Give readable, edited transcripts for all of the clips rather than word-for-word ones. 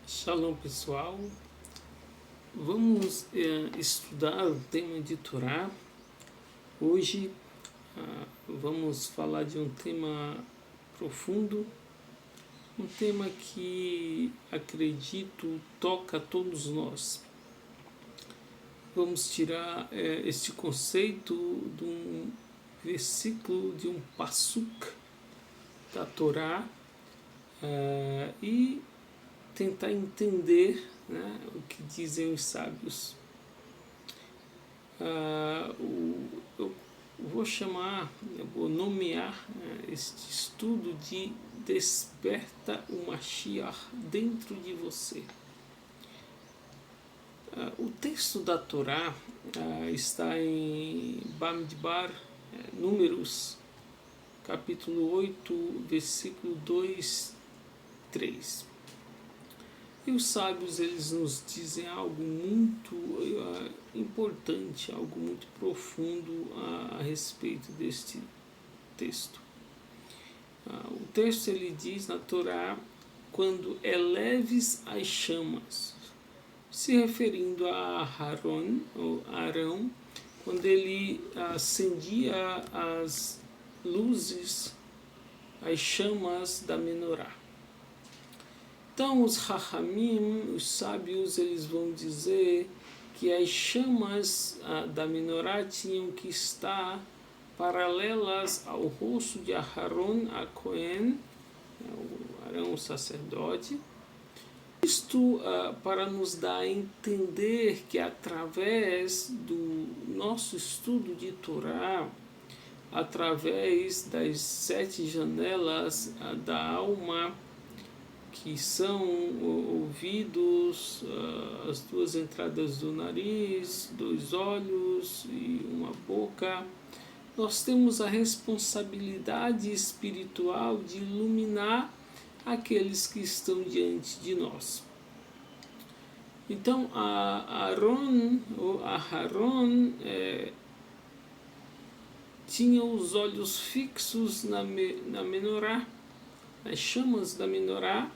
Shalom pessoal, vamos estudar o tema de Torá. Hoje vamos falar de um tema profundo, um tema que acredito toca a todos nós. Vamos tirar este conceito de um versículo, de um passuk da Torá e tentar entender, né, o que dizem os sábios. Eu vou nomear este estudo de Desperta o Mashiach dentro de você. O texto da Torá está em Bamidbar, Números, capítulo 8, versículo 2, 3. E os sábios, eles nos dizem algo muito importante, algo muito profundo a respeito deste texto. O texto, ele diz na Torá: quando eleves as chamas, se referindo a Aharon, ou Arão, quando ele acendia as luzes, as chamas da menorá. Então os Rahamim, os sábios, eles vão dizer que as chamas da menorá tinham que estar paralelas ao rosto de Aharon a Cohen, o Arão, o sacerdote. Isto para nos dar a entender que através do nosso estudo de Torá, através das 7 janelas da alma, que são ouvidos, as 2 entradas do nariz, 2 olhos e uma boca, nós temos a responsabilidade espiritual de iluminar aqueles que estão diante de nós. Então, Aharon tinha os olhos fixos na menorá, as chamas da menorá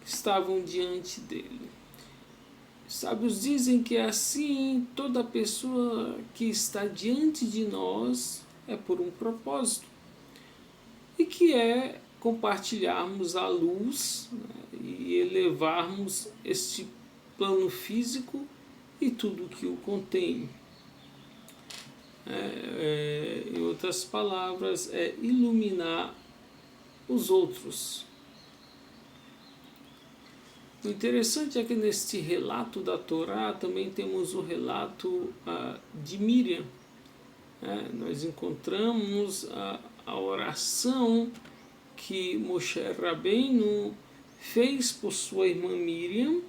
que estavam diante dele. Os sábios dizem que assim toda pessoa que está diante de nós é por um propósito, e que é compartilharmos a luz, né, e elevarmos este plano físico e tudo que o contém. Em outras palavras, é iluminar os outros. O interessante é que neste relato da Torá também temos o relato de Miriam. Nós encontramos a oração que Moshe Rabbeinu fez por sua irmã Miriam,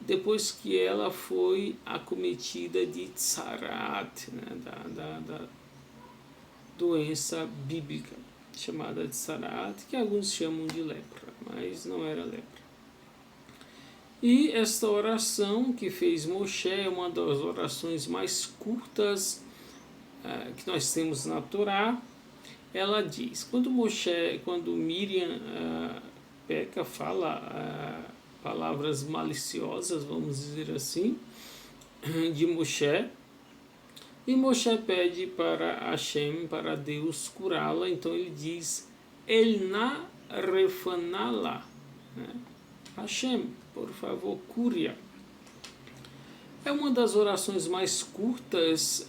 depois que ela foi acometida de tsarat, né, da doença bíblica chamada de tsarat, que alguns chamam de lepra, mas não era lepra. E esta oração que fez Moshe é uma das orações mais curtas que nós temos na Torá. Ela diz, quando Miriam peca, fala palavras maliciosas, vamos dizer assim, de Moshe, e Moshe pede para Hashem, para Deus, curá-la. Então ele diz, Elna refanala, né? Hashem, por favor, cure-a. É uma das orações mais curtas,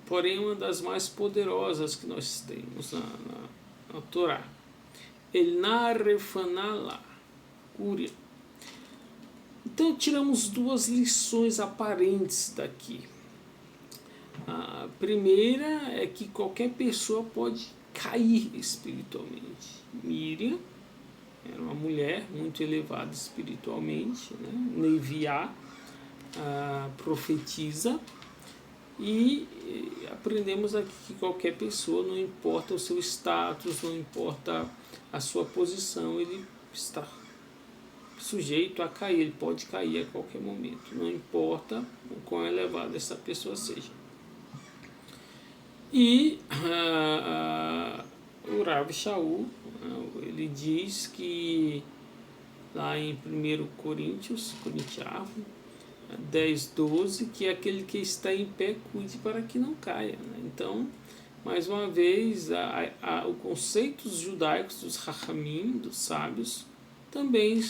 porém uma das mais poderosas que nós temos na Torá. Elna refanala, cure-a. Então tiramos 2 lições aparentes daqui. A primeira é que qualquer pessoa pode cair espiritualmente. Miriam era uma mulher muito elevada espiritualmente, né? Neviá, profetiza, e aprendemos aqui que qualquer pessoa, não importa o seu status, não importa a sua posição, ele está sujeito a cair, ele pode cair a qualquer momento, não importa o quão elevada essa pessoa seja. E o Rav Shaul, ele diz que lá em 1 Coríntios 10:12, que é aquele que está em pé, cuide para que não caia. Né? Então, mais uma vez, os conceitos judaicos dos Rachamim, dos sábios, também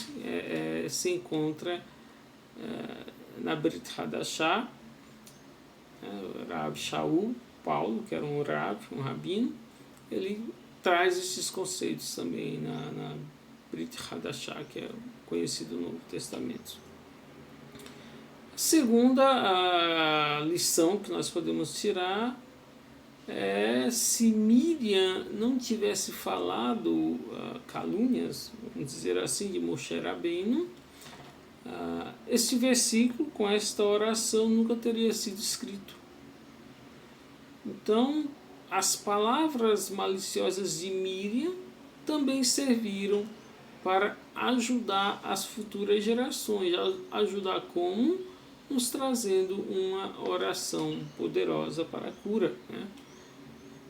se encontra na Brit Hadashah, Rav Shaul Paulo, que era um rabino, ele traz esses conceitos também na Brit Hadashah, que é conhecido no Novo Testamento. A segunda lição que nós podemos tirar é: se Miriam não tivesse falado calúnias, vamos dizer assim, de Moshe Rabbeinu, este versículo com esta oração nunca teria sido escrito. Então, as palavras maliciosas de Miriam também serviram para ajudar as futuras gerações. Ajudar como? Nos trazendo uma oração poderosa para a cura. Né?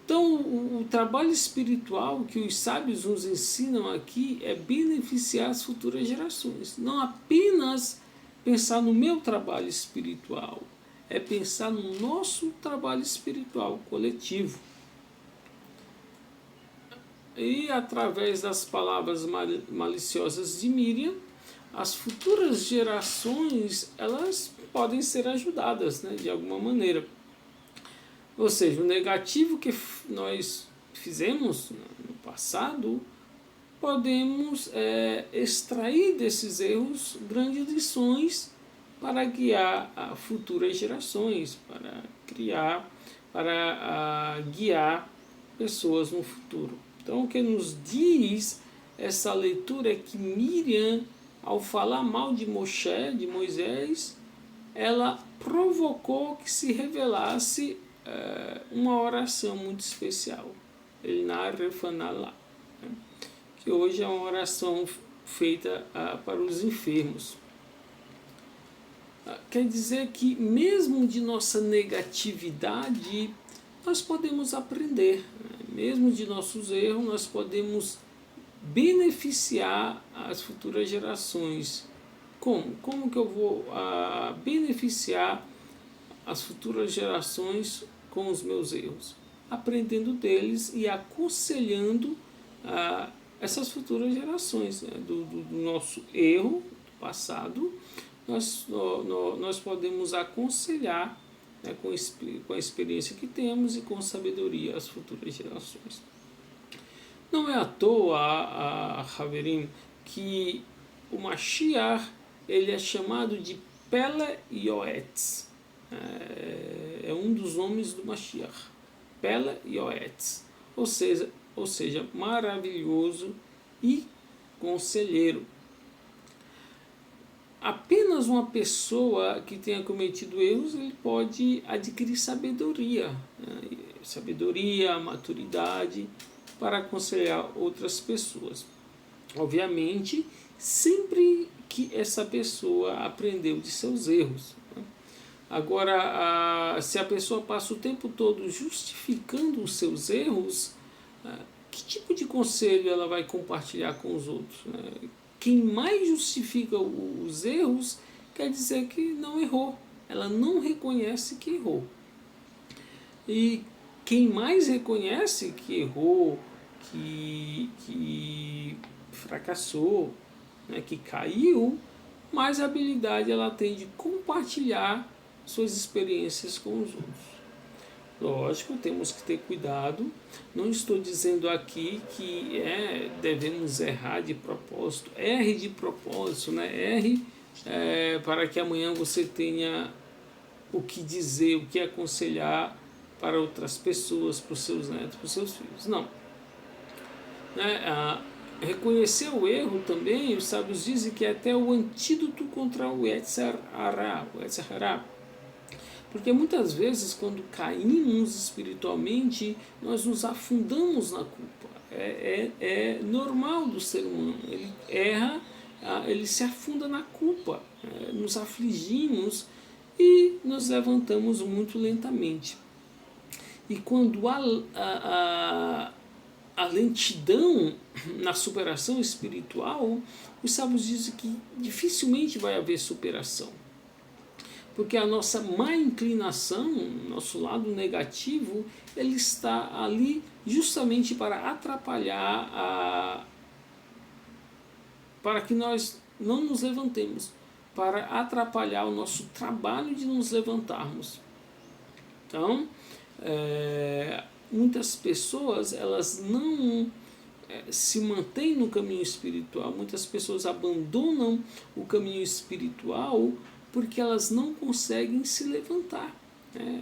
Então, o trabalho espiritual que os sábios nos ensinam aqui é beneficiar as futuras gerações. Não apenas pensar no meu trabalho espiritual, é pensar no nosso trabalho espiritual coletivo. E através das palavras maliciosas de Miriam, as futuras gerações elas podem ser ajudadas, né, de alguma maneira. Ou seja, o negativo que nós fizemos no passado, podemos extrair desses erros grandes lições para guiar futuras gerações, para guiar pessoas no futuro. Então, o que nos diz essa leitura é que Miriam, ao falar mal de Moisés, ela provocou que se revelasse uma oração muito especial, Elna Refanalá, né? Que hoje é uma oração feita para os enfermos. Quer dizer que mesmo de nossa negatividade nós podemos aprender, né? Mesmo de nossos erros nós podemos beneficiar as futuras gerações. Como que eu vou beneficiar as futuras gerações com os meus erros? Aprendendo deles e aconselhando essas futuras gerações, né? do nosso erro do passado, nós podemos aconselhar, né, com a experiência que temos e com sabedoria as futuras gerações. Não é à toa, Haverim, que o Mashiach ele é chamado de Pele Yoetz. É um dos nomes do Mashiach. Pele Yoetz. Ou seja, maravilhoso e conselheiro. Apenas uma pessoa que tenha cometido erros, ele pode adquirir sabedoria, né? Sabedoria, maturidade, para aconselhar outras pessoas. Obviamente, sempre que essa pessoa aprendeu de seus erros. Né? Agora, se a pessoa passa o tempo todo justificando os seus erros, que tipo de conselho ela vai compartilhar com os outros? Né? Quem mais justifica os erros quer dizer que não errou. Ela não reconhece que errou. E quem mais reconhece que errou, que fracassou, né, que caiu, mais habilidade ela tem de compartilhar suas experiências com os outros. Lógico, temos que ter cuidado. Não estou dizendo aqui que devemos errar de propósito. Erre de propósito, né? Erre para que amanhã você tenha o que dizer, o que aconselhar para outras pessoas, para os seus netos, para os seus filhos. Não. Reconhecer o erro também, os sábios dizem que é até o antídoto contra o Yetzer Hara. Porque muitas vezes, quando caímos espiritualmente, nós nos afundamos na culpa. É normal do ser humano. Ele erra, ele se afunda na culpa. Nos afligimos e nos levantamos muito lentamente. E quando a lentidão na superação espiritual, os sábios dizem que dificilmente vai haver superação. Porque a nossa má inclinação, nosso lado negativo, ele está ali justamente para atrapalhar, para que nós não nos levantemos, para atrapalhar o nosso trabalho de nos levantarmos. Então, muitas pessoas, elas não se mantêm no caminho espiritual, muitas pessoas abandonam o caminho espiritual porque elas não conseguem se levantar.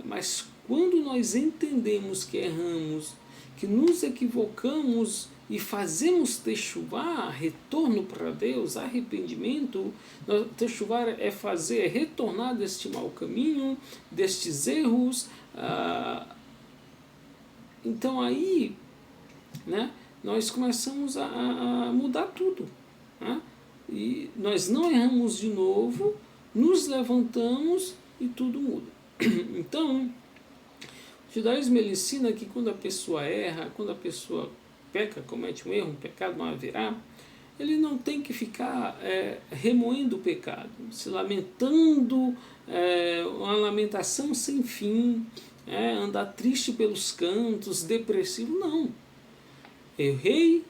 Mas quando nós entendemos que erramos, que nos equivocamos e fazemos techuvá, retorno para Deus, arrependimento, techuvá é fazer, é retornar deste mau caminho, destes erros. Então aí, nós começamos a mudar tudo. E nós não erramos de novo, nos levantamos e tudo muda. Então, o judaísmo ele ensina que quando a pessoa erra, quando a pessoa peca, comete um erro, um pecado não haverá, ele não tem que ficar remoendo o pecado, se lamentando, uma lamentação sem fim, andar triste pelos cantos, depressivo, não. Errei,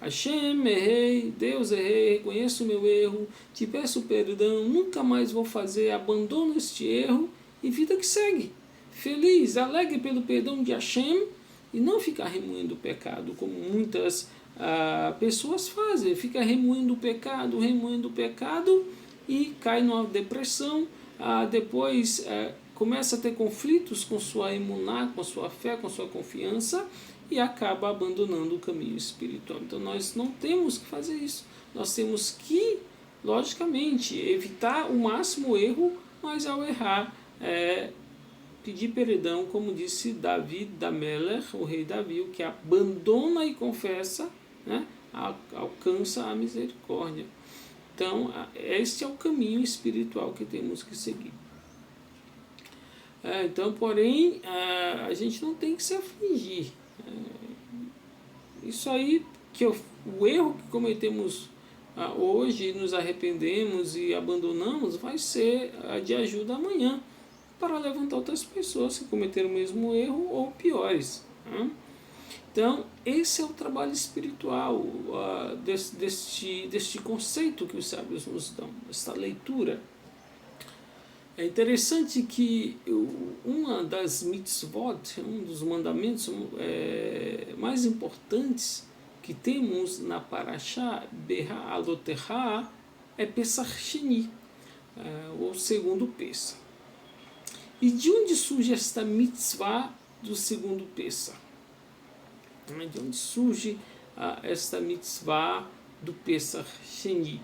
Hashem, errei, Deus, errei, reconheço o meu erro, te peço perdão, nunca mais vou fazer, abandono este erro e vida que segue. Feliz, alegre pelo perdão de Hashem e não ficar remoendo o pecado, como muitas pessoas fazem, fica remoendo o pecado e cai numa depressão, depois começa a ter conflitos com sua emuná, com sua fé, com sua confiança, e acaba abandonando o caminho espiritual. Então nós não temos que fazer isso. Nós temos que, logicamente, evitar o máximo erro, mas ao errar, pedir perdão, como disse David da Meller, o rei Davi, o que abandona e confessa, alcança a misericórdia. Então, este é o caminho espiritual que temos que seguir. Então, porém, a gente não tem que se afligir. Isso aí, o erro que cometemos hoje, nos arrependemos e abandonamos, vai ser de ajuda amanhã para levantar outras pessoas que cometeram o mesmo erro ou piores. Então, esse é o trabalho espiritual deste conceito que os sábios nos dão, esta leitura. É interessante que uma das mitzvot, um dos mandamentos mais importantes que temos na Parashá Berra Aloteha é Pesach Sheni, o segundo Pesach. E de onde surge esta mitzvah do segundo Pesach? De onde surge esta mitzvah do Pesach Sheni?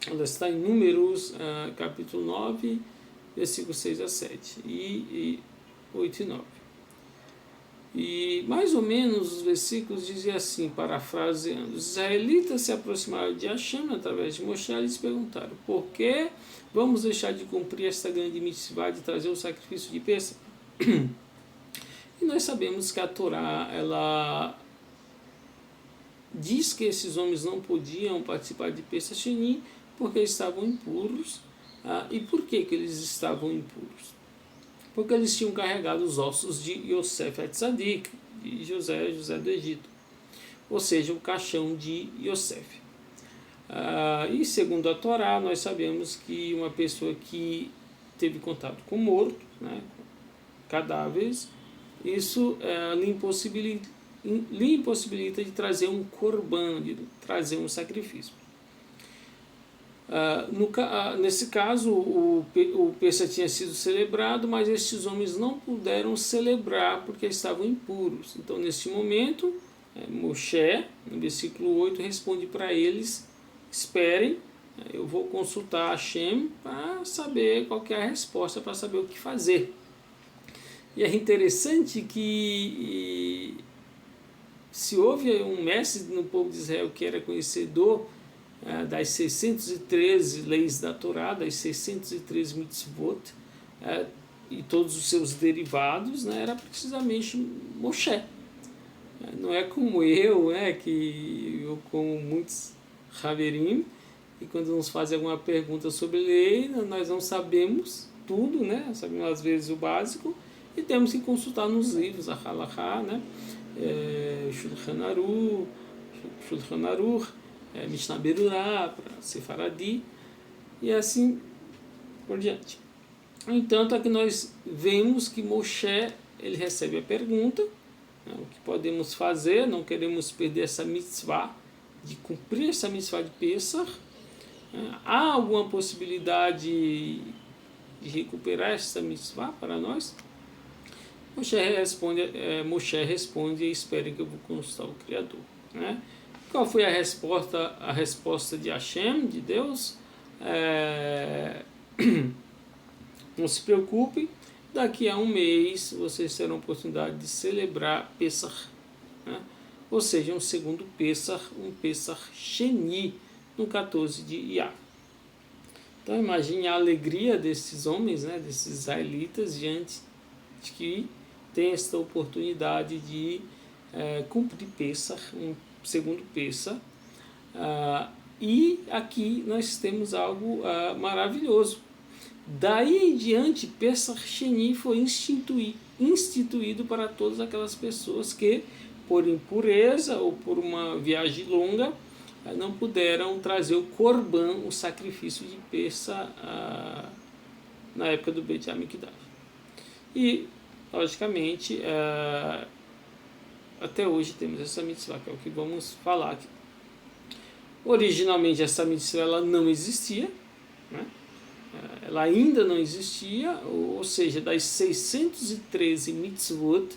Ela está em Números, capítulo 9, versículos 6 a 7 e 8 e 9. E mais ou menos os versículos dizem assim, parafraseando: os israelitas se aproximaram de Hashem através de Moshe e lhes perguntaram: por que vamos deixar de cumprir esta grande mitzvah de trazer o sacrifício de Pêssego? E nós sabemos que a Torá, ela diz que esses homens não podiam participar de Pesach Sheni porque estavam impuros. E por que eles estavam impuros? Porque eles tinham carregado os ossos de Yosef Atzadik, de José do Egito, ou seja, o caixão de Yosef. E segundo a Torá, nós sabemos que uma pessoa que teve contato com morto, com cadáveres, isso lhe impossibilita de trazer um korban, de trazer um sacrifício. Nesse caso, o Pesach tinha sido celebrado, mas estes homens não puderam celebrar porque estavam impuros. Então, nesse momento, Moshe, no versículo 8, responde para eles: esperem, eu vou consultar Hashem para saber qual que é a resposta, para saber o que fazer. E é interessante que se houve um mestre no povo de Israel que era conhecedor das 613 leis da Torá, das 613 mitzvot, e todos os seus derivados, era precisamente Moshe. Não é como eu, que eu como muitos Haverim, e quando nos fazem alguma pergunta sobre lei, nós não sabemos tudo, sabemos às vezes o básico, e temos que consultar nos livros, a Halakha, Shulchan Aruch, Mishnah Berurah, para Sefaradi, e assim por diante. No entanto, aqui nós vemos que Moshe ele recebe a pergunta, o que podemos fazer, não queremos perder essa mitzvah, de cumprir essa mitzvah de Pesach. Há alguma possibilidade de recuperar essa mitzvah para nós? Moshe responde e espera que eu vou consultar o Criador. Qual foi a resposta? A resposta de Hashem, de Deus? Não se preocupe, daqui a um mês vocês terão a oportunidade de celebrar Pesach, ou seja, um segundo Pesach, um Pesach Sheni, no 14 de Iyar. Então imagine a alegria desses homens, desses israelitas, diante de que tem esta oportunidade de cumprir Pesach, um segundo Pesach. E aqui nós temos algo maravilhoso. Daí em diante, Pesach Sheni foi instituído para todas aquelas pessoas que, por impureza ou por uma viagem longa, não puderam trazer o Korban, o sacrifício de Pesach, na época do Beit HaMikdash. E, logicamente, até hoje temos essa mitzvah, que é o que vamos falar aqui. Originalmente essa mitzvah ela não existia, ela ainda não existia, ou seja, das 613 mitzvot,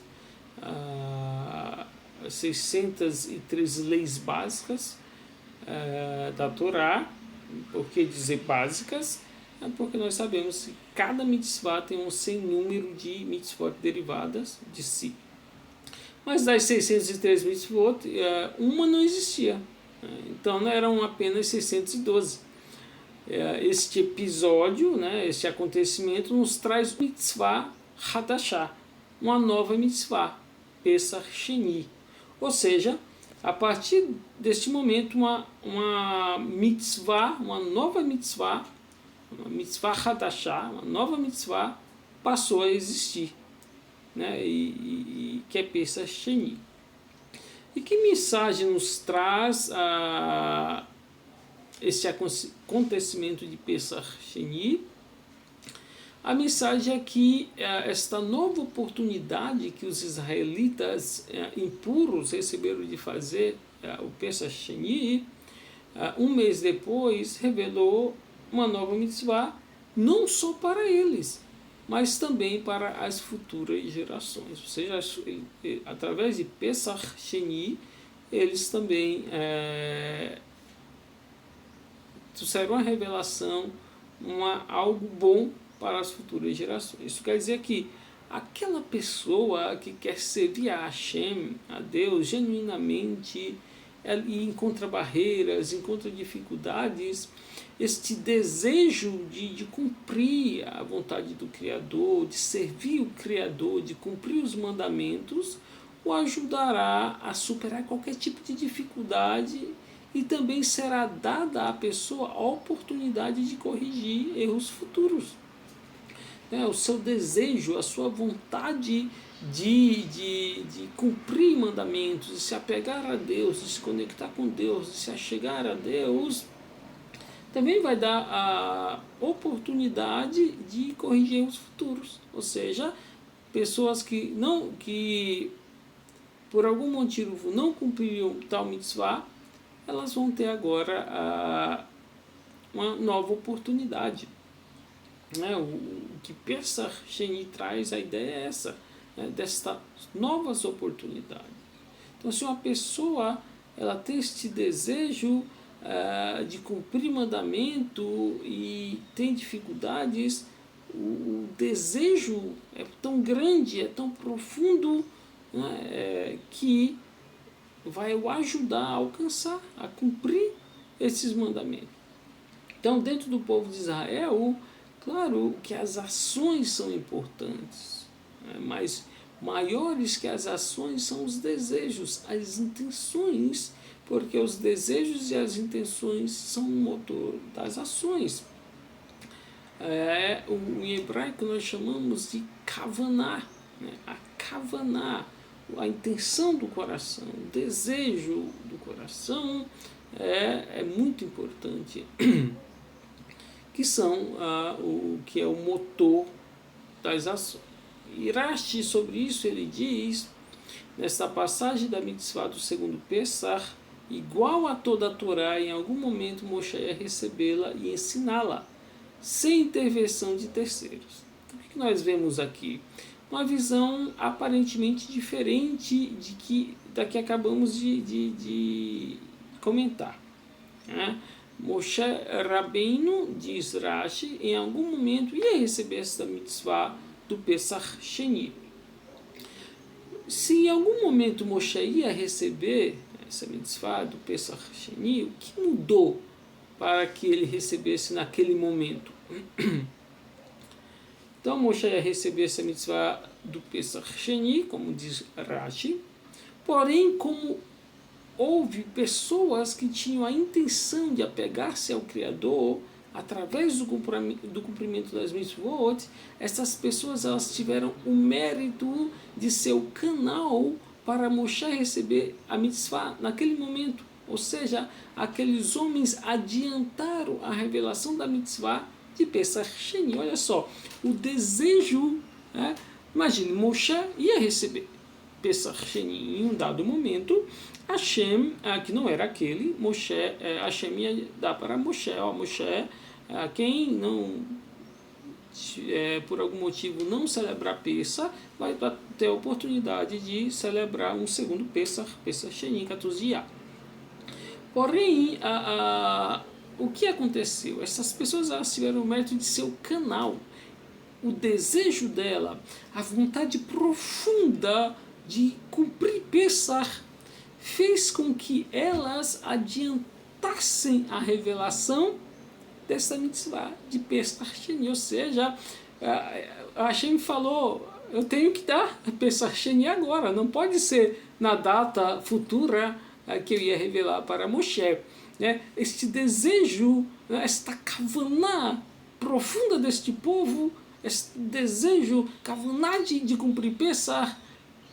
613 leis básicas da Torá. Por que dizer básicas? Porque nós sabemos que cada mitzvah tem um sem número de mitzvot derivadas de si. Mas das 613 mitzvot, uma não existia. Então não eram apenas 612. Este episódio, este acontecimento nos traz mitzvah Hadashah, uma nova mitzvah, Pesach Sheni. Ou seja, a partir deste momento, uma mitzvah, uma nova mitzvah, uma mitzvah Hadashah, uma nova mitzvah passou a existir, que é Pesach Sheni. E que mensagem nos traz este acontecimento de Pesach Sheni? A mensagem é que esta nova oportunidade que os israelitas impuros receberam de fazer o Pesach Sheni, um mês depois revelou uma nova mitzvah, não só para eles, mas também para as futuras gerações. Ou seja, através de Pesach Sheni, eles também trouxeram uma revelação, algo bom para as futuras gerações. Isso quer dizer que aquela pessoa que quer servir a Hashem, a Deus, genuinamente, e encontra barreiras, encontra dificuldades, este desejo de cumprir a vontade do Criador, de servir o Criador, de cumprir os mandamentos, o ajudará a superar qualquer tipo de dificuldade, e também será dada à pessoa a oportunidade de corrigir erros futuros. O seu desejo, a sua vontade de cumprir mandamentos, de se apegar a Deus, de se conectar com Deus, de se achegar a Deus, também vai dar a oportunidade de corrigir erros futuros. Ou seja, pessoas que por algum motivo não cumpririam tal mitzvah, elas vão ter agora uma nova oportunidade. O que Pesach Sheni traz, a ideia é essa, destas novas oportunidades. Então, se uma pessoa ela tem este desejo de cumprir mandamento e tem dificuldades, o desejo é tão grande, é tão profundo, que vai o ajudar a alcançar, a cumprir esses mandamentos. Então, dentro do povo de Israel, claro que as ações são importantes, mas maiores que as ações são os desejos, as intenções, porque os desejos e as intenções são o motor das ações. Em hebraico nós chamamos de kavaná, né? A kavaná, a intenção do coração, o desejo do coração é muito importante, que são o que é o motor das ações. E Rashi, sobre isso, ele diz, nesta passagem da mitzvah do segundo Pessah, igual a toda a Torá, em algum momento Moshe ia recebê-la e ensiná-la, sem intervenção de terceiros. Então, o que nós vemos aqui? Uma visão aparentemente diferente da que acabamos de comentar, né? Moshe Rabbeinu, diz Rashi, em algum momento ia receber esta mitzvah do Pesach Sheni. Se em algum momento Moshe ia receber essa mitzvah do Pesach Sheni, o que mudou para que ele recebesse naquele momento? Então Moshe ia receber essa mitzvah do Pesach Sheni, como diz Rashi, porém, como houve pessoas que tinham a intenção de apegar-se ao Criador através do cumprimento das mitzvot, essas pessoas elas tiveram o mérito de ser o canal para Moshe receber a mitzvah naquele momento. Ou seja, aqueles homens adiantaram a revelação da mitzvah de Pesach Sheni. Olha só, o desejo, né? Imagine, Moshe ia receber Pesach Sheni em um dado momento. Hashem, que não era aquele, Hashem ia dar para Moshe, Moshe, quem não, por algum motivo não celebrar Pesach, vai ter a oportunidade de celebrar um segundo Pesach Sheni, 14 Iyar. Porém, o que aconteceu? Essas pessoas elas tiveram o mérito de ser o canal, o desejo dela, a vontade profunda de cumprir Pesach, fez com que elas adiantassem a revelação dessa mitzvah de Pesach Sheni. Ou seja, Hashem falou, eu tenho que dar Pesach Sheni agora, não pode ser na data futura que eu ia revelar para Moshe. Este desejo, esta kavaná profunda deste povo, este desejo, kavaná de cumprir Pesach,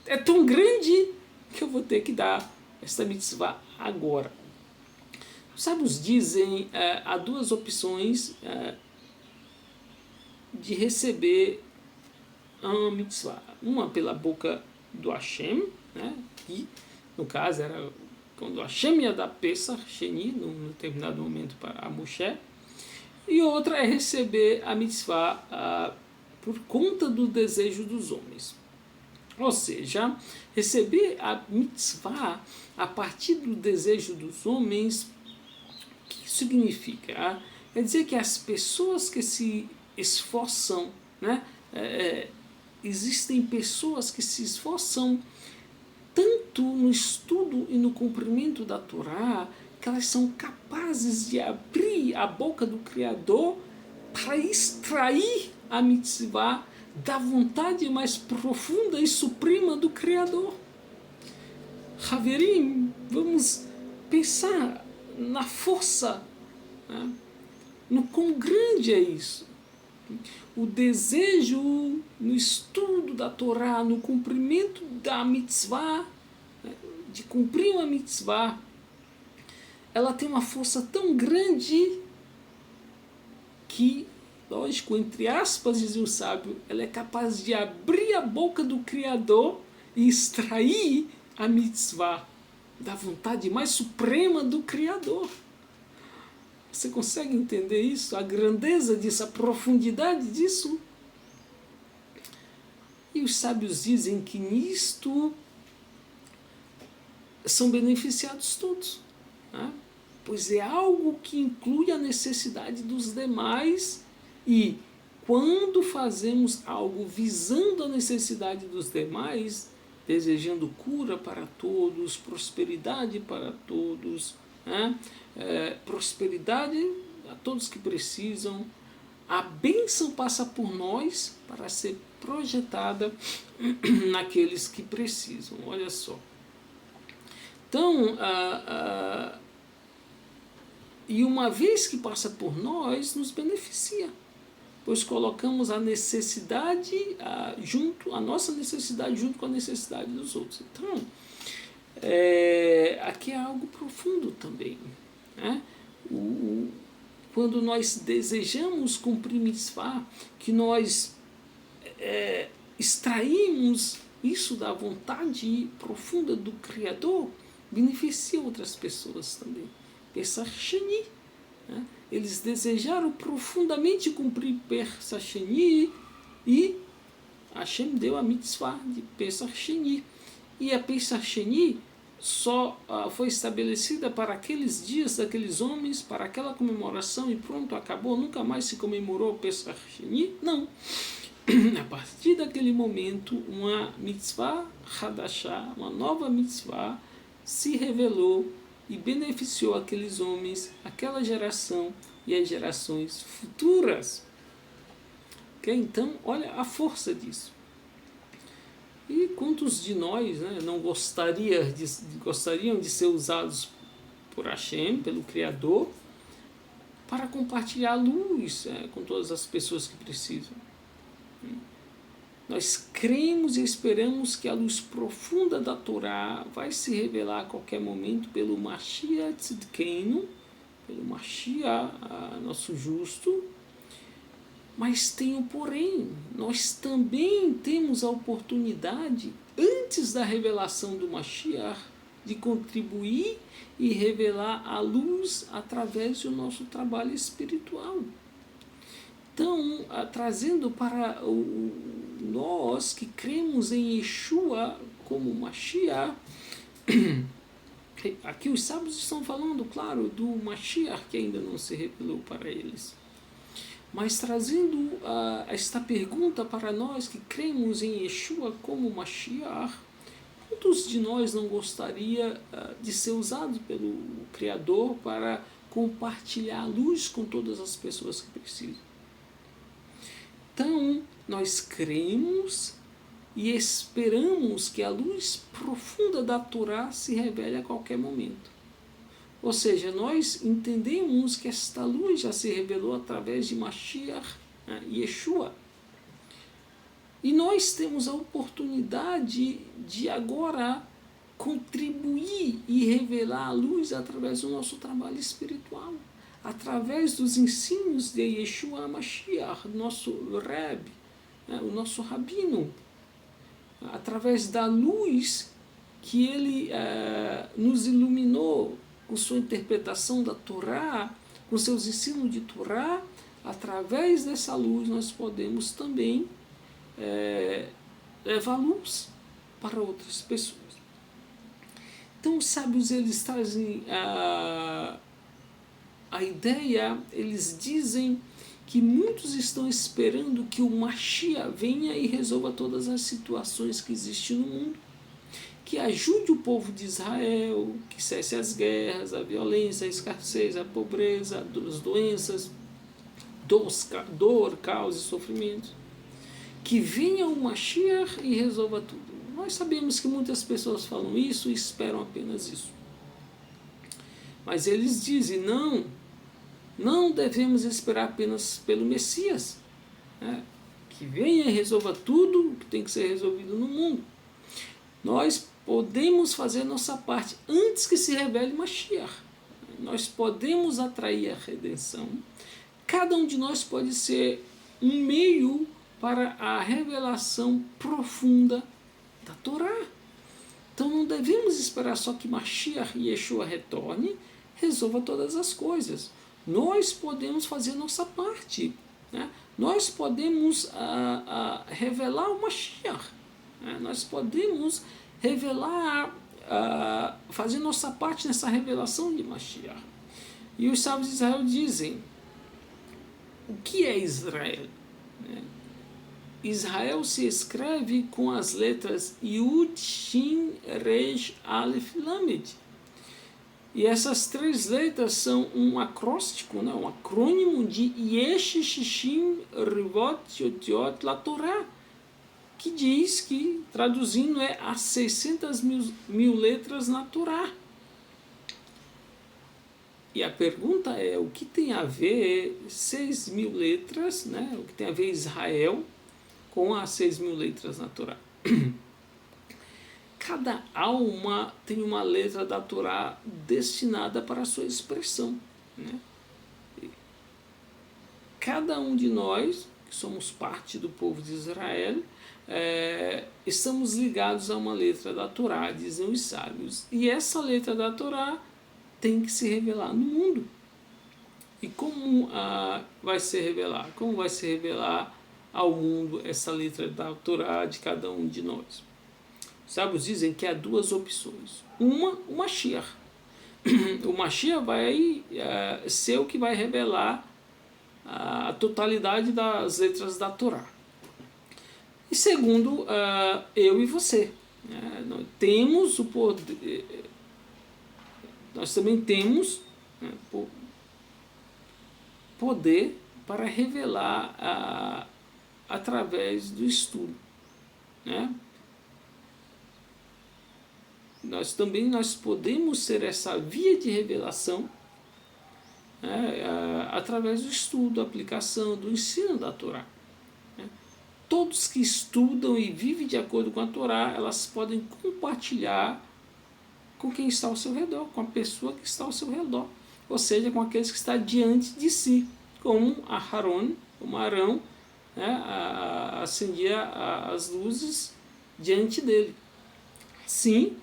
é tão grande que eu vou ter que dar esta mitzvah agora. Os sábios dizem, há duas opções de receber a mitzvah. Uma pela boca do Hashem, né, que no caso era quando Hashem ia dar Pesach Sheni, num determinado momento para Moshe, e outra é receber a mitzvah por conta do desejo dos homens. Ou seja, receber a mitzvah a partir do desejo dos homens, o que isso significa? Quer dizer que as pessoas que se esforçam, né? Existem pessoas que se esforçam tanto no estudo e no cumprimento da Torá, que elas são capazes de abrir a boca do Criador para extrair a mitzvah da vontade mais profunda e suprema do Criador. Haverim, vamos pensar na força, né? No quão grande é isso. O desejo no estudo da Torá, no cumprimento da mitzvah, né? De cumprir uma mitzvah, ela tem uma força tão grande que, lógico, entre aspas, diz o sábio, ela é capaz de abrir a boca do Criador e extrair a mitzvah da vontade mais suprema do Criador. Você consegue entender isso? A grandeza disso, a profundidade disso? E os sábios dizem que nisto são beneficiados todos, né? Pois é algo que inclui a necessidade dos demais. E quando fazemos algo visando a necessidade dos demais, desejando cura para todos, prosperidade para todos, né? Prosperidade a todos que precisam, a bênção passa por nós para ser projetada naqueles que precisam. Olha só. Então, e uma vez que passa por nós, nos beneficia, pois colocamos a necessidade a nossa necessidade junto com a necessidade dos outros. Então, aqui é algo profundo também, né? Quando nós desejamos cumprir mitzvah, que nós extraímos isso da vontade profunda do Criador, beneficia outras pessoas também. Pesach Sheni, né? Eles desejaram profundamente cumprir Pesach Sheni e Hashem deu a mitzvah de Pesach Sheni. E a Pesach Sheni só foi estabelecida para aqueles dias daqueles homens, para aquela comemoração e pronto, acabou, nunca mais se comemorou Pesach Sheni? Não. A partir daquele momento, uma mitzvah Hadashah, uma nova mitzvah, se revelou e beneficiou aqueles homens, aquela geração e as gerações futuras. Okay? Então, olha a força disso. E quantos de nós, né, não gostariam de ser usados por Hashem, pelo Criador, para compartilhar a luz com todas as pessoas que precisam? Nós cremos e esperamos que a luz profunda da Torá vai se revelar a qualquer momento pelo Mashiach Tzidkenu, pelo Mashiach, nosso justo. Mas tem um porém, nós também temos a oportunidade, antes da revelação do Mashiach, de contribuir e revelar a luz através do nosso trabalho espiritual. Então, trazendo para nós que cremos em Yeshua como Mashiach, aqui os sábios estão falando, claro, do Mashiach que ainda não se revelou para eles. Mas trazendo esta pergunta para nós que cremos em Yeshua como Mashiach, quantos de nós não gostaria de ser usados pelo Criador para compartilhar a luz com todas as pessoas que precisam? Então, nós cremos e esperamos que a luz profunda da Torá se revele a qualquer momento. Ou seja, nós entendemos que esta luz já se revelou através de Mashiach, Yeshua. E nós temos a oportunidade de agora contribuir e revelar a luz através do nosso trabalho espiritual, através dos ensinos de Yeshua Mashiach, nosso Rebbe, o nosso Rabino, através da luz que ele nos iluminou com sua interpretação da Torá, com seus ensinos de Torá. Através dessa luz nós podemos também levar luz para outras pessoas. Então os sábios, eles trazem a ideia, eles dizem que muitos estão esperando que o Mashiach venha e resolva todas as situações que existem no mundo, que ajude o povo de Israel, que cesse as guerras, a violência, a escassez, a pobreza, as doenças, dor, caos e sofrimento. Que venha o Mashiach e resolva tudo. Nós sabemos que muitas pessoas falam isso e esperam apenas isso. Mas eles dizem, não devemos esperar apenas pelo Messias, que venha e resolva tudo que tem que ser resolvido no mundo. Nós podemos fazer nossa parte antes que se revele Mashiach. Nós podemos atrair a redenção. Cada um de nós pode ser um meio para a revelação profunda da Torá. Então não devemos esperar só que Mashiach e Yeshua retorne, resolva todas as coisas. Nós podemos fazer nossa parte. Nós podemos revelar o Mashiach. Nós podemos revelar, fazer nossa parte nessa revelação de Mashiach. E os sábios de Israel dizem, o que é Israel? Israel se escreve com as letras Yud, Shin, Resh, Aleph, Lamed. E essas três letras são um acróstico, um acrônimo de Yesh, Shishim, Rivot, Yotiot, La Torah. que diz que, traduzindo, é as 600 mil letras na Torá. E a pergunta é, o que tem a ver 6.000 letras, né? O que tem a ver Israel com as 6.000 letras na Torá? Cada alma tem uma letra da Torá destinada para a sua expressão, né? Cada um de nós, que somos parte do povo de Israel, estamos ligados a uma letra da Torá, dizem os sábios. E essa letra da Torá tem que se revelar no mundo. E como vai se revelar? Como vai se revelar ao mundo essa letra da Torá de cada um de nós? Os sábios dizem que há duas opções. Uma, o Mashiach. O Mashiach vai ser o que vai revelar a totalidade das letras da Torá. E segundo, eu e você. Nós temos o poder, nós também temos poder para revelar através do estudo, né? Nós podemos ser essa via de revelação, através do estudo, aplicação, do ensino da Torá. Todos que estudam e vivem de acordo com a Torá, elas podem compartilhar com quem está ao seu redor, com a pessoa que está ao seu redor, ou seja, com aqueles que estão diante de si, como Arão, acendia as luzes diante dele. Sim,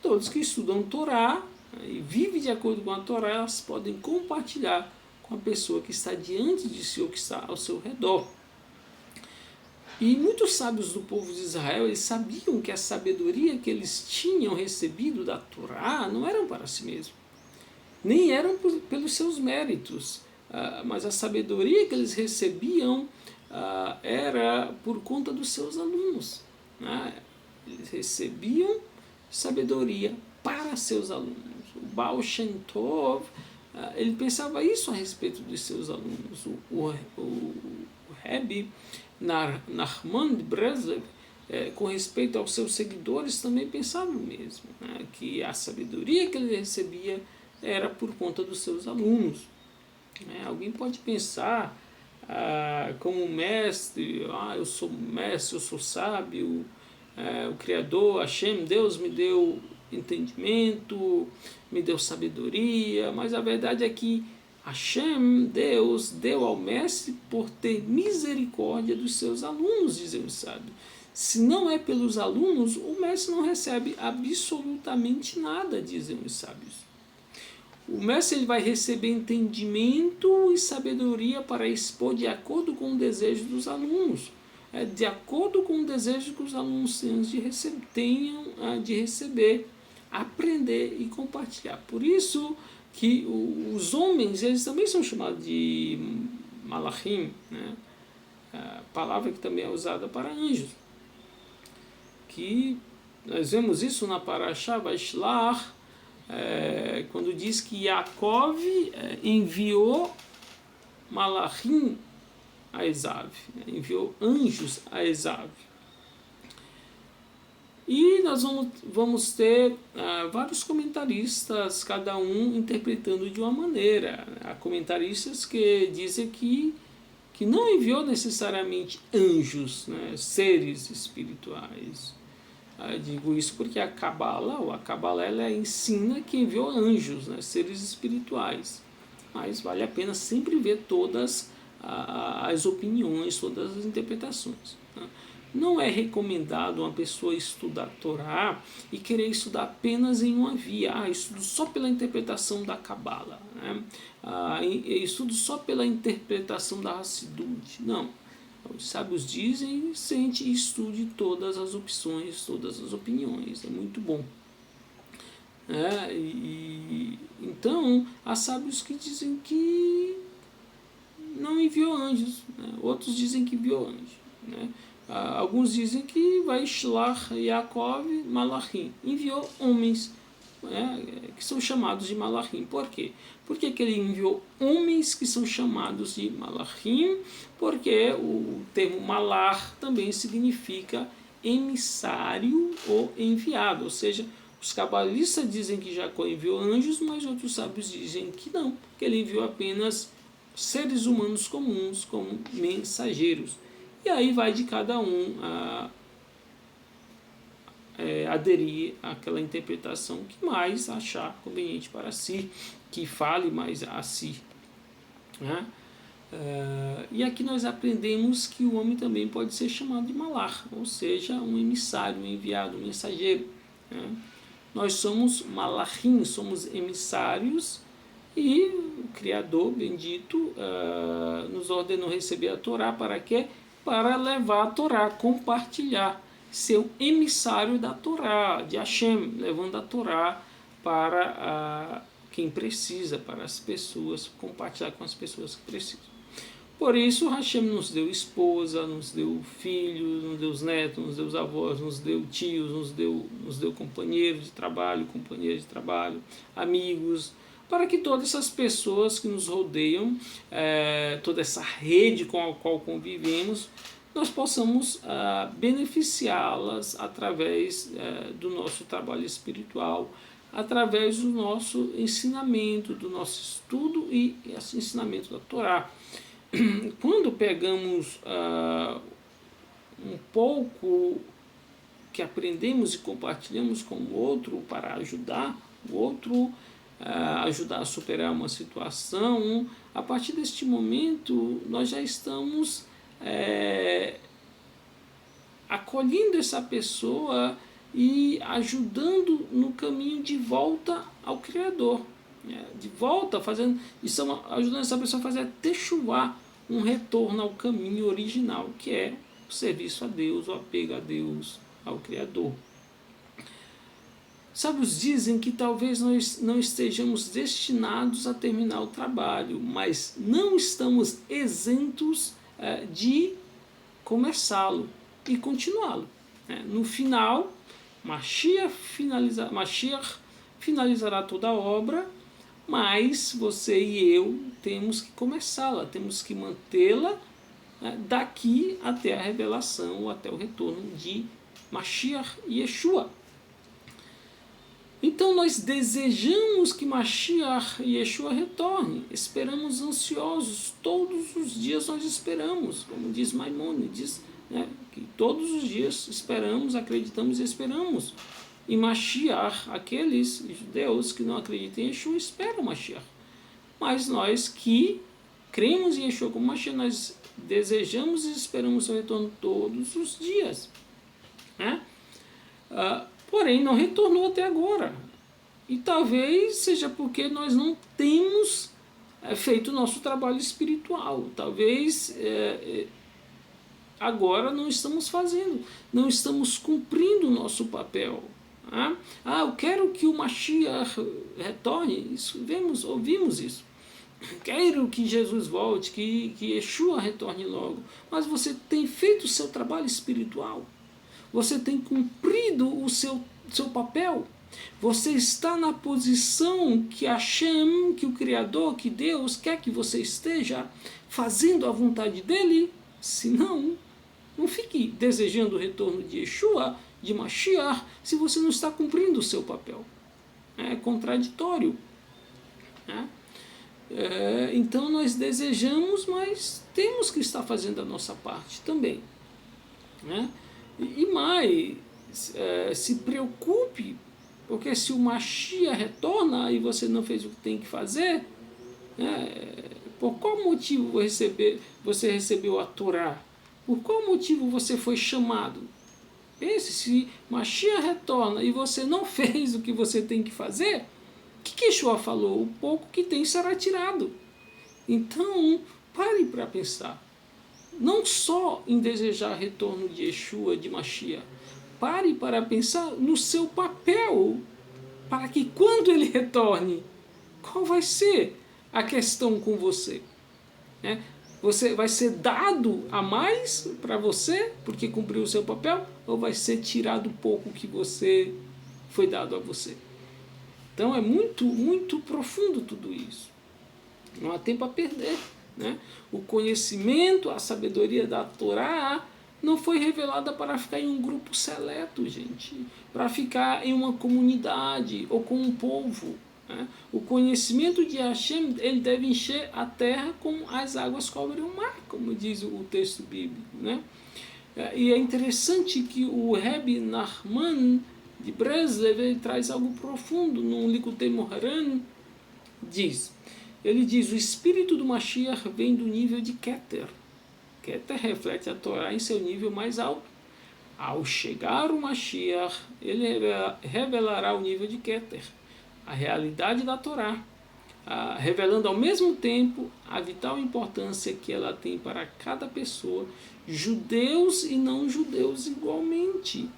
todos que estudam Torá e vivem de acordo com a Torá, elas podem compartilhar com a pessoa que está diante de si ou que está ao seu redor. E muitos sábios do povo de Israel, eles sabiam que a sabedoria que eles tinham recebido da Torá não eram para si mesmos, nem eram pelos seus méritos, mas a sabedoria que eles recebiam era por conta dos seus alunos. Eles recebiam sabedoria para seus alunos. O Baal Shem Tov, ele pensava isso a respeito dos seus alunos. O Rebbe Nachman de Breslev, com respeito aos seus seguidores, também pensava o mesmo, que a sabedoria que ele recebia era por conta dos seus alunos. Alguém pode pensar como mestre, eu sou mestre, eu sou sábio, o Criador, Hashem, Deus me deu entendimento, me deu sabedoria, mas a verdade é que Hashem, Deus, deu ao mestre por ter misericórdia dos seus alunos, dizem os sábios. Se não é pelos alunos, o mestre não recebe absolutamente nada, dizem os sábios. O mestre ele vai receber entendimento e sabedoria para expor de acordo com o desejo dos alunos, de acordo com o desejo que os alunos tenham de receber, aprender e compartilhar. Por isso que os homens, eles também são chamados de malachim, a palavra que também é usada para anjos, que nós vemos isso na Parashá Vaishlach, quando diz que Yaakov enviou malachim a Esav, enviou anjos a Esav. E nós vamos ter vários comentaristas, cada um interpretando de uma maneira. Há comentaristas que dizem que não enviou necessariamente anjos, seres espirituais. Digo isso porque a Kabbalah ela ensina que enviou anjos, seres espirituais. Mas vale a pena sempre ver todas as opiniões, todas as interpretações. Não é recomendado uma pessoa estudar Torá e querer estudar apenas em uma via. Estudo só pela interpretação da Kabbalah, estudo só pela interpretação da Hassidut. Não. Os sábios dizem, sente e estude todas as opções, todas as opiniões. É muito bom. Então, há sábios que dizem que não enviou anjos, outros dizem que enviou anjos. Alguns dizem que vai Shlach Yaakov Malachim, enviou homens, que são chamados de malachim. Por quê? Porque que ele enviou homens que são chamados de malachim, porque o termo malar também significa emissário ou enviado, ou seja, os cabalistas dizem que Jacó enviou anjos, mas outros sábios dizem que não, que ele enviou apenas seres humanos comuns como mensageiros. E aí vai de cada um aderir àquela interpretação que mais achar conveniente para si, que fale mais a si. Né? E aqui nós aprendemos que o homem também pode ser chamado de malar, ou seja, um emissário, um enviado, um mensageiro. Né? Nós somos malachim, somos emissários, e o Criador bendito nos ordenou receber a Torá para quê? Para levar a Torá, compartilhar, ser o emissário da Torá, de Hashem, levando a Torá para quem precisa, para as pessoas, compartilhar com as pessoas que precisam. Por isso, Hashem nos deu esposa, nos deu filhos, nos deu netos, nos deu avós, nos deu tios, nos deu companheiros de trabalho, amigos, para que todas essas pessoas que nos rodeiam, toda essa rede com a qual convivemos, nós possamos beneficiá-las através do nosso trabalho espiritual, através do nosso ensinamento, do nosso estudo e esse ensinamento da Torá. Quando pegamos um pouco que aprendemos e compartilhamos com o outro para ajudar o outro, ajudar a superar uma situação, a partir deste momento nós já estamos acolhendo essa pessoa e ajudando no caminho de volta ao Criador. De volta, estamos ajudando essa pessoa a fazer techuvá, um retorno ao caminho original, que é o serviço a Deus, o apego a Deus, ao Criador. Sábios dizem que talvez nós não estejamos destinados a terminar o trabalho, mas não estamos isentos de começá-lo e continuá-lo. No final, Mashiach finalizará toda a obra, mas você e eu temos que começá-la, temos que mantê-la daqui até a revelação, até o retorno de Mashiach e Yeshua. Então nós desejamos que Mashiach e Yeshua retornem, esperamos ansiosos, todos os dias nós esperamos, como diz Maimônides, que todos os dias esperamos, acreditamos e esperamos. E Mashiach, aqueles judeus que não acreditam em Yeshua, esperam Mashiach. Mas nós que cremos em Yeshua como Mashiach, nós desejamos e esperamos seu retorno todos os dias. Porém, não retornou até agora. E talvez seja porque nós não temos feito o nosso trabalho espiritual. Talvez agora não estamos fazendo, não estamos cumprindo o nosso papel. Eu quero que o Mashiach retorne, ouvimos isso. Quero que Jesus volte, que Yeshua retorne logo. Mas você tem feito o seu trabalho espiritual? Você tem cumprido o seu papel? Você está na posição que Hashem, que o Criador, que Deus quer que você esteja fazendo a vontade dele? Se não, não fique desejando o retorno de Yeshua, de Mashiach, se você não está cumprindo o seu papel. É contraditório. Então nós desejamos, mas temos que estar fazendo a nossa parte também. E mais, se preocupe, porque se o Mashiach retorna e você não fez o que tem que fazer, por qual motivo você recebeu a Torá? Por qual motivo você foi chamado? Pense, se Mashiach retorna e você não fez o que você tem que fazer, o que Yeshua falou? O pouco que tem será tirado. Então, pare para pensar. Não só em desejar retorno de Yeshua, de Mashiach. Pare para pensar no seu papel, para que quando ele retorne, qual vai ser a questão com você? Você vai ser dado a mais para você, porque cumpriu o seu papel, ou vai ser tirado o pouco que foi dado a você? Então é muito, muito profundo tudo isso. Não há tempo a perder, né? O conhecimento, a sabedoria da Torá não foi revelada para ficar em um grupo seleto, gente, para ficar em uma comunidade ou com um povo, né? O conhecimento de Hashem, ele deve encher a terra como as águas cobrem o mar, como diz o texto bíblico, né? E é interessante que o Rebbe Nachman de Breslev, ele traz algo profundo no Likutei Moharan. Ele diz: o espírito do Mashiach vem do nível de Keter. Keter reflete a Torá em seu nível mais alto. Ao chegar o Mashiach, ele revelará o nível de Keter, a realidade da Torá, revelando ao mesmo tempo a vital importância que ela tem para cada pessoa, judeus e não judeus igualmente.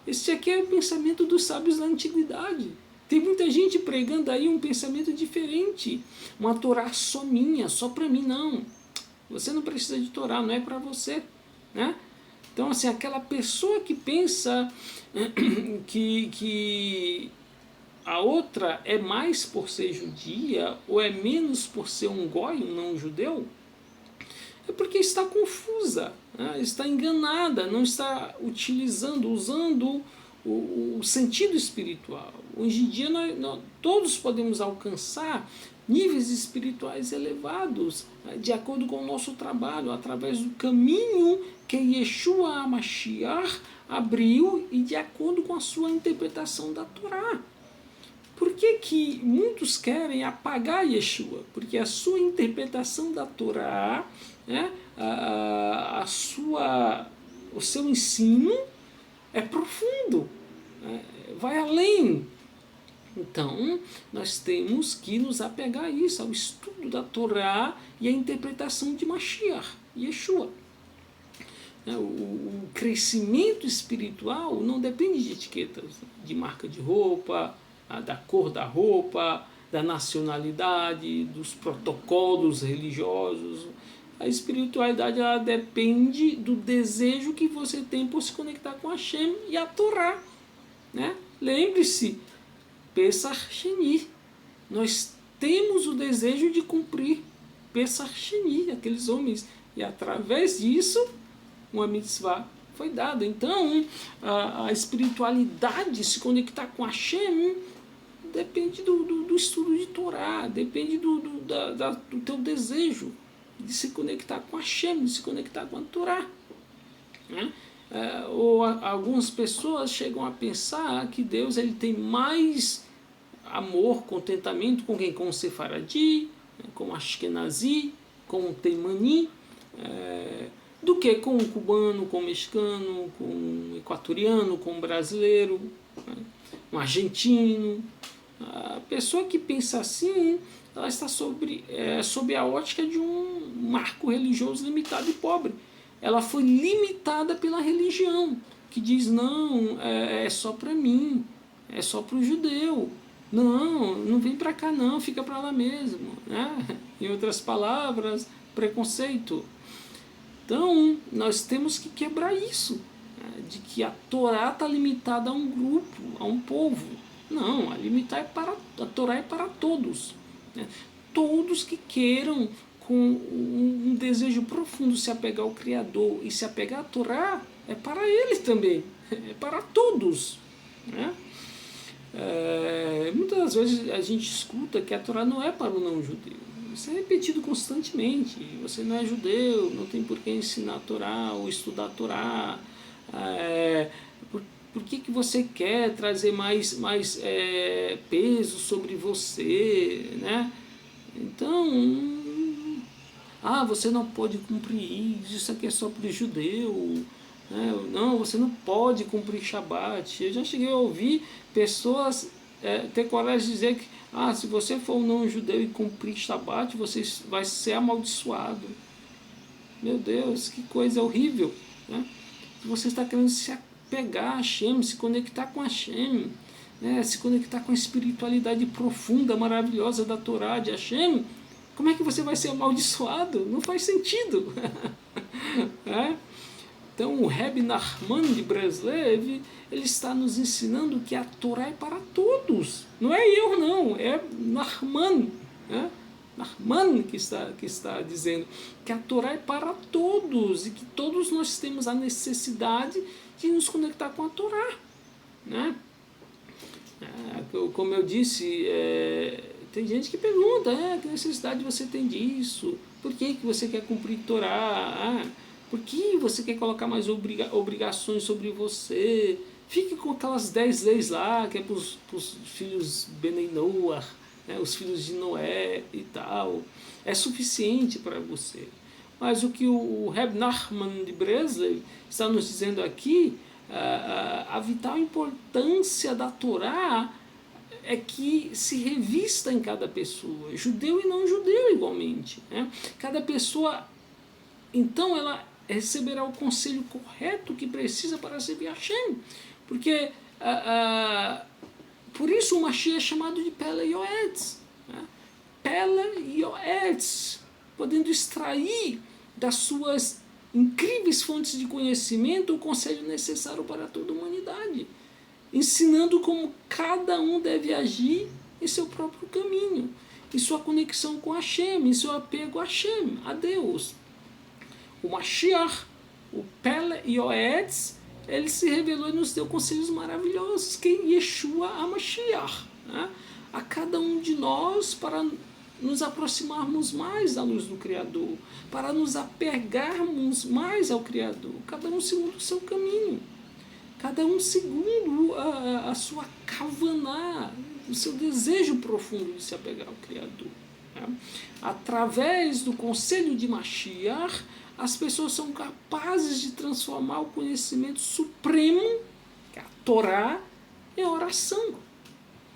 Este aqui é o pensamento dos sábios da antiguidade. Tem muita gente pregando aí um pensamento diferente, uma Torá só minha, só para mim. Não, você não precisa de Torá, não é para você, né? Então, assim, aquela pessoa que pensa que a outra é mais por ser judia ou é menos por ser um goi, um não judeu, é porque está confusa, né? Está enganada, não está usando o sentido espiritual. Hoje em dia nós todos podemos alcançar níveis espirituais elevados, né, de acordo com o nosso trabalho, através do caminho que Yeshua HaMashiach abriu e de acordo com a sua interpretação da Torá. Por que muitos querem apagar Yeshua? Porque a sua interpretação da Torá, né, o seu ensino é profundo, né, vai além. Então, nós temos que nos apegar a isso, ao estudo da Torá e à interpretação de Mashiach, Yeshua. O crescimento espiritual não depende de etiquetas, de marca de roupa, da cor da roupa, da nacionalidade, dos protocolos religiosos. A espiritualidade, ela depende do desejo que você tem por se conectar com Hashem e a Torá, né? Lembre-se, Pesach Sheni, nós temos o desejo de cumprir Pesach Sheni, aqueles homens, e através disso uma mitzvah foi dada. Então a espiritualidade, se conectar com Hashem, depende do estudo de Torá, depende do teu desejo de se conectar com Hashem, de se conectar com a Torá, né? Ou algumas pessoas chegam a pensar que Deus, ele tem mais amor, contentamento com quem? Com o Sefaradi, com o Ashkenazi, com o Teimani, do que com o cubano, com o mexicano, com o equatoriano, com o brasileiro, né, um argentino. A pessoa que pensa assim, ela está sob a ótica de um marco religioso limitado e pobre. Ela foi limitada pela religião, que diz: não, é só para mim, é só para o judeu, não vem para cá não, fica para lá mesmo, né? Em outras palavras, preconceito. Então, nós temos que quebrar isso, né? De que a Torá está limitada a um grupo, a um povo. Não, a Torá é para todos, né? Todos que queiram, com um desejo profundo, se apegar ao Criador e se apegar à Torá, é para ele também, é para todos, né? Muitas vezes a gente escuta que a Torá não é para o não-judeu. Isso é repetido constantemente. Você não é judeu, não tem por que ensinar a Torá ou estudar a Torá. Por que você quer trazer mais peso sobre você, né? Então, você não pode cumprir isso aqui é só para o judeu, né? Não, você não pode cumprir Shabat. Eu já cheguei a ouvir pessoas ter coragem de dizer que se você for um não-judeu e cumprir Shabat, você vai ser amaldiçoado. Meu Deus, que coisa horrível, né? Você está querendo se apegar a Hashem, se conectar com Hashem, né? Se conectar com a espiritualidade profunda, maravilhosa da Torá, de Hashem. Como é que você vai ser amaldiçoado? Não faz sentido. Então o Rebbe Nachman de Breslev, ele está nos ensinando que a Torá é para todos. Não é eu não, é Nachman, né? Nachman que está dizendo que a Torá é para todos e que todos nós temos a necessidade de nos conectar com a Torá, né? Como eu disse, tem gente que pergunta, que necessidade você tem disso? Por que você quer cumprir Torá? Por que você quer colocar mais obrigações sobre você? Fique com aquelas 10 leis lá, que é para os filhos Benei Noah, né, os filhos de Noé e tal. É suficiente para você. Mas o que o Reb Nachman de Breslev está nos dizendo aqui, a vital importância da Torá é que se revista em cada pessoa, judeu e não judeu igualmente, né? Cada pessoa, então, ela receberá o conselho correto que precisa para servir a Hashem, porque por isso o Mashiach é chamado de Pele Yoetz, né? Pele Yoetz, podendo extrair das suas incríveis fontes de conhecimento o conselho necessário para toda a humanidade, ensinando como cada um deve agir em seu próprio caminho, em sua conexão com Hashem, em seu apego a Hashem, a Deus. O Mashiach, o Pele Yoetz, ele se revelou e nos deu conselhos maravilhosos, que Yeshua HaMashiach, né? A cada um de nós para nos aproximarmos mais da luz do Criador, para nos apegarmos mais ao Criador, cada um segundo o seu caminho, cada um segundo a sua kavaná, o seu desejo profundo de se apegar ao Criador, né? Através do conselho de Mashiach, as pessoas são capazes de transformar o conhecimento supremo, que é a Torá, em oração,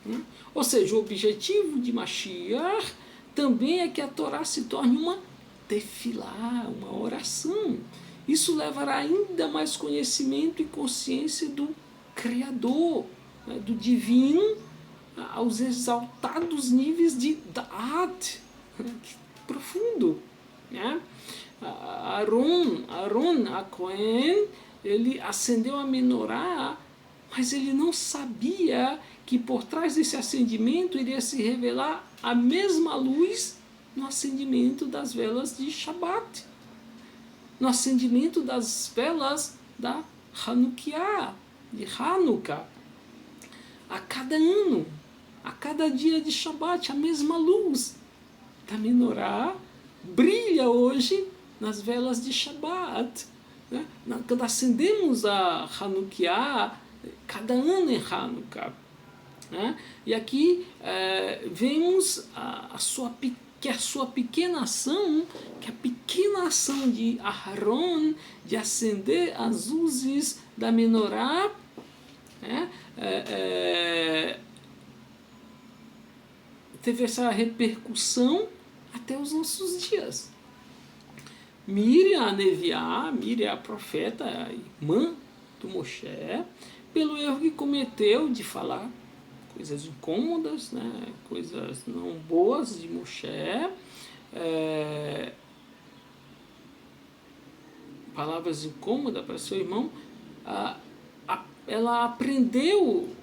né? Ou seja, o objetivo de Mashiach também é que a Torá se torne uma tefilá, uma oração. Isso levará ainda mais conhecimento e consciência do Criador, né, do divino, aos exaltados níveis de Da'at, profundo, né? Aaron a Cohen, ele acendeu a menorá, mas ele não sabia que por trás desse acendimento iria se revelar a mesma luz no acendimento das velas de Shabat, no acendimento das velas da Hanukkah, de Hanukkah. A cada ano, a cada dia de Shabat, a mesma luz da menorá brilha hoje nas velas de Shabat, né? Quando acendemos a Hanukkah, cada ano em Hanukkah, né? E aqui vemos que a sua pequena ação, que a pequena ação de Aharon, de acender as luzes da menorá, né? Teve essa repercussão até os nossos dias. Miriam a Neviá, Miriam a profeta, a irmã do Moshe, pelo erro que cometeu de falar coisas incômodas, né, coisas não boas de Moshe, palavras incômodas para seu irmão, ela aprendeu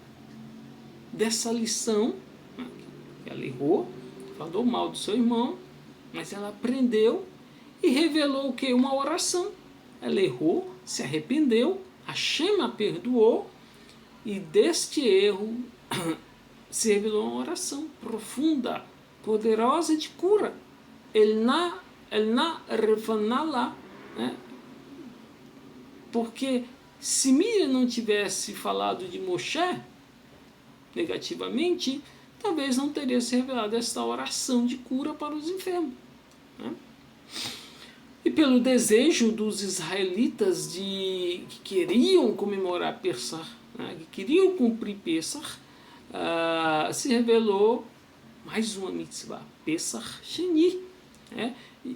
dessa lição, né, que ela errou, falou mal do seu irmão, mas ela aprendeu e revelou o que? Uma oração. Ela errou, se arrependeu, Hashem a perdoou, e deste erro se revelou uma oração profunda, poderosa de cura. Elna refanala, né? Porque se Miriam não tivesse falado de Moshe negativamente, talvez não teria se revelado esta oração de cura para os enfermos, né? E pelo desejo dos israelitas que queriam comemorar Pesach, né, que queriam cumprir Pesach, se revelou mais uma mitzvah, Pesach Sheni, né?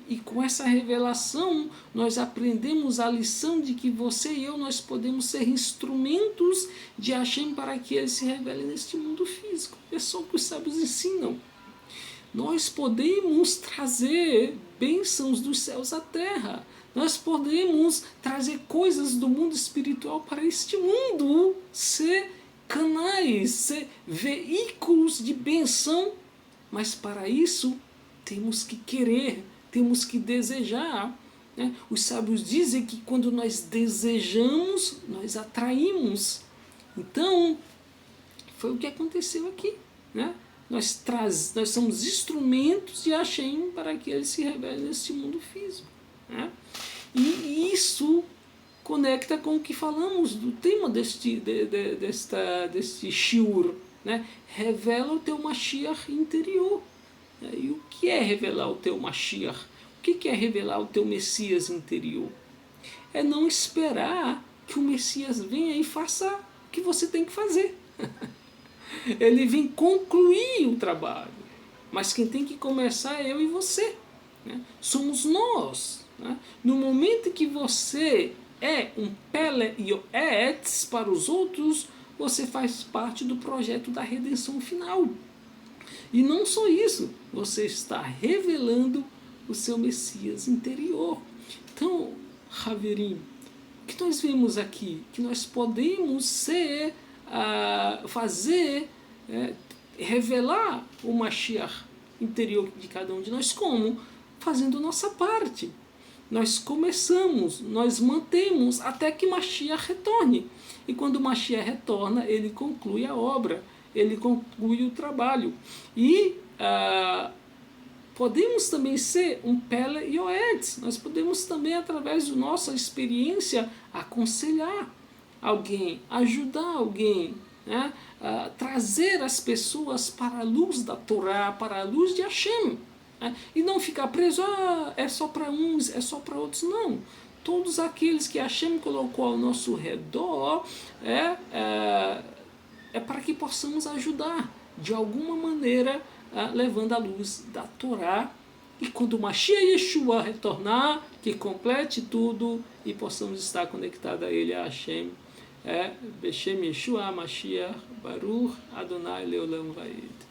E com essa revelação nós aprendemos a lição de que você e eu nós podemos ser instrumentos de Hashem para que ele se revele neste mundo físico. É só o que os sábios ensinam. nós podemos trazer bênçãos dos céus à terra. Nós podemos trazer coisas do mundo espiritual para este mundo, ser canais, ser veículos de bênção, mas para isso temos que querer, temos que desejar. Né? Os sábios dizem que quando nós desejamos, nós atraímos. Então, foi o que aconteceu aqui. Né? Nós somos instrumentos de Hashem para que ele se revele neste mundo físico. Né? E isso conecta com o que falamos do tema deste shiur, né? Revela o teu Mashiach interior. E o que é revelar o teu Mashiach? O que é revelar o teu Messias interior? É não esperar que o Messias venha e faça o que você tem que fazer. Ele vem concluir o trabalho, mas quem tem que começar é eu e você. Né? Somos nós. Né? No momento que você é um Pele Yoetz para os outros, você faz parte do projeto da redenção final. E não só isso, você está revelando o seu Messias interior. Então, Haverim, o que nós vemos aqui? Que nós podemos ser, revelar o Mashiach interior de cada um de nós. Como? Fazendo nossa parte. Nós começamos, nós mantemos até que Mashiach retorne. E quando Mashiach retorna, ele conclui a obra, ele conclui o trabalho. E podemos também ser um Pele Yoetz. Nós podemos também, através da nossa experiência, aconselhar alguém, ajudar alguém, né? Trazer as pessoas para a luz da Torá, para a luz de Hashem. E não ficar preso, é só para uns, é só para outros. Não. Todos aqueles que Hashem colocou ao nosso redor é para que possamos ajudar, de alguma maneira, levando a luz da Torá. E quando o Mashiach Yeshua retornar, que complete tudo e possamos estar conectados a ele, a Hashem. Beshem Yeshua Mashiach Baruch Adonai Leolam Vaed.